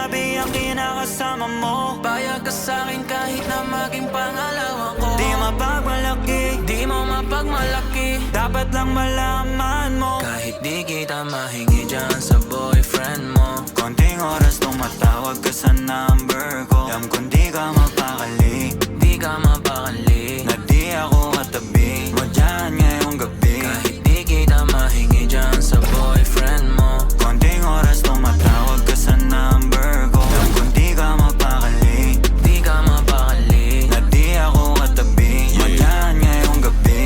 sinabi ang kinakasama mo. Payag ka sa'kin kahit na maging pangalawa ko. Di mapagmalaki, Di mo mapagmalaki, dapat lang malaman mo. kahit di kita mahingi dyan sa boyfriend mo. Konting oras tumatawag ka sa number ko. Alam kong di ka mapakali, Di ka mapakali, na di ako katabi mo dyan ngayong gabi. kahit di kita mahingi dyan sa boyfriend mo. Konting oras tumatawag ka sa number ko. Alam kong di ka mapakali, Di ka mapakali, na di ako katabi mo dyan ngayong gabi.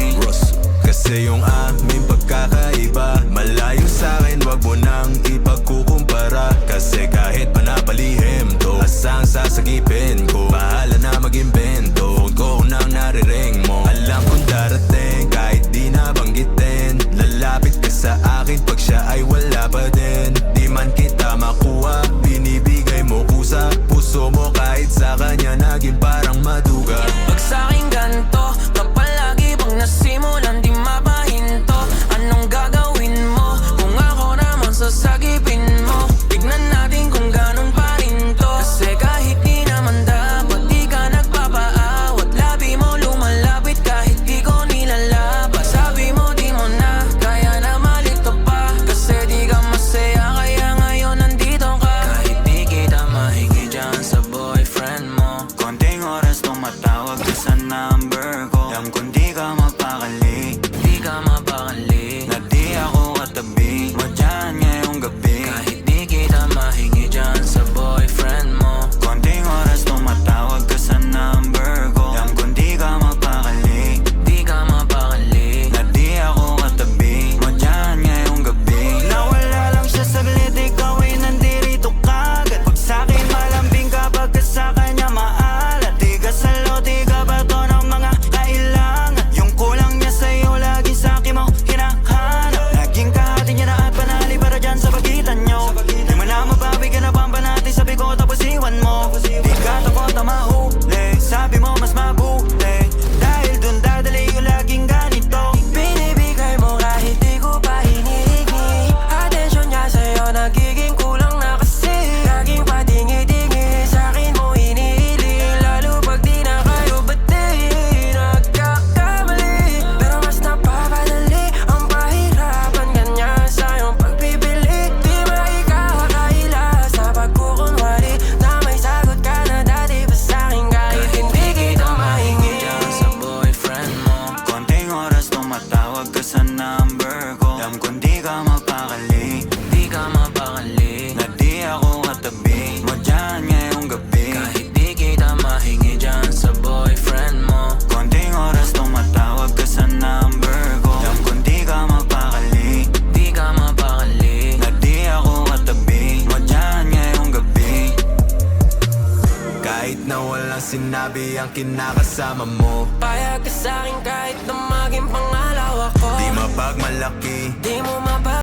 Kasi yung aming pagkakaiba malayo sa'kin, wag mo nang ipagkukumpara. Kasi kahit panapalihim to, asang sasagipin ko, bahala na mag-imbento. Huwag ko nang nariring mo, alam kong darating kahit di nabanggitin. Lalapit ka sa akin pag siya ay wala pa din. Di man kita makuha, binibigay mo kusa. Puso mo kahit sa kanya naging parang maduga. pag sa'king ganto, kang palagi bang nasimulan di mapahinto. Anong gagawin mo kung ako naman sasagipin mo? Tignan natin kung ganun pa rin to. Kasi kahit di naman dapat, di ka nagpapaawat. Labi mo lumalapit kahit di ko nilalaba. Sabi mo di mo na kaya na malito pa. Kasi di ka masaya kaya ngayon nandito ka. Kahit di kita mahingi dyan sa boyfriend mo. Konting oras tumatawag ka sa number ko. Alam kong di ka mapakali, Di ka mapakali, na di ako katabi mo dyan ngayong gabi. kahit di kita mahingi dyan sa boyfriend mo. Konting oras tumatawag ka sa number ko. Alam kong di ka mapakali, Di ka mapakali, na di ako katabi mo dyan ngayong gabi. Nawala lang siya saglit, ikaw ay nandirito kagad. Pag sa'kin malambing kapag ka sa kanya maalat. Di ka salo, di ka bato ng mga kailangan. Yung kulang niya sa'yo, lagi sa'kin mo hinahanap. Naging kahati niya na at panali para dyan sa pagitan nyo. Di mo na mabawi ka na pampanati, sabi ko tapos iwan mo. Di ka takot na mahuli, sabi mo mas mabuti. Dahil dun dadali yung laging ganito. binibigay mo kahit di ko pa hinihingi. Atensyon niya sa'yo nagiging kulang na kasi. Laging patingi-tingi, sa'kin mo hinihiling. Lalo pag di na kayo bati, nagkakamali. Pero mas napapadali ang pahirapan kanya sa iyong pagpipili. Di maikakaila sa pagkukunwari na may sagot ka na dati pa sa'kin. Kahit hindi kita mahingi dyan sa boyfriend mo. Konting oras tumatawag ka sa number ko. Alam kong di ka mapakali, Di ka mapakali, na di ako katabi mo dyan ngayong gabi. kahit di kita mahingi dyan sa boyfriend mo. Konting oras tumatawag ka sa number ko. Alam kong di ka mapakali, Di ka mapakali, na di ako katabi mo dyan ngayong gabi. Kahit na walang sinabi ang kinakasama mo. payag ka sa'kin kahit na maging pangalawa ko. Di mapagmalaki, Di mo mapakali,